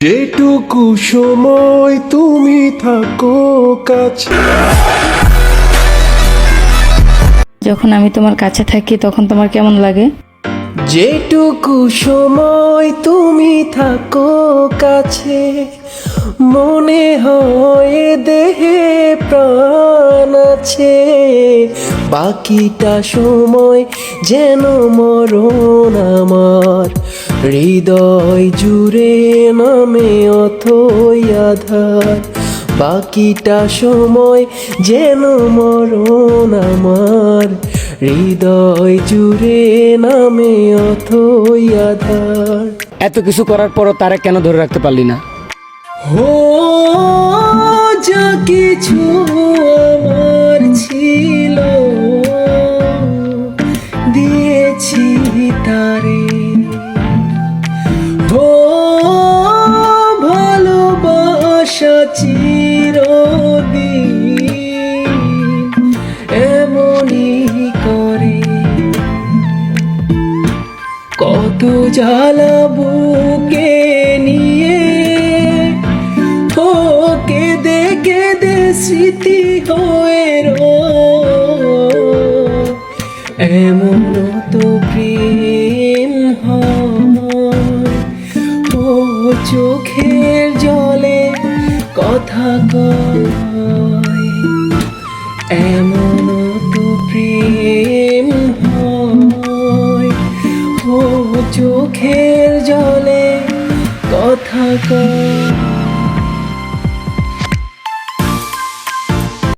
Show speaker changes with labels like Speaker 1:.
Speaker 1: যেটুকু সময় তুমি থাকো কাছে।
Speaker 2: যখন আমি তোমার কাছে থাকি তখন তোমার কেমন লাগে?
Speaker 1: যেটুকু সময় তুমি থাকো কাছে, মনে হয় দেহে প্রাণ আছে। বাকিটা সময় যেন মরণ আমার, হৃদয় জুড়ে নামে অথই আধার। বাকিটা সময় যেন মরণ আমার, হৃদয় জুড়ে নামে অথই আধার।
Speaker 3: এত কিছু করার পরও তারা কেন ধরে রাখতে পারলি না?
Speaker 1: হো যা কিছু আমার ছিল দিয়েছি তারে। হো ভালোবাসা চিরদিন এমনই করে। কত জ্বালা বুকে নিয়ে ও কেঁদে কেঁদে স্মৃতি হয়ে এমন তো প্রেম হয়। ও চোখের জলে কথা কয়, এমন তো প্রেম হয়। ও চোখের জলে কথা কয়।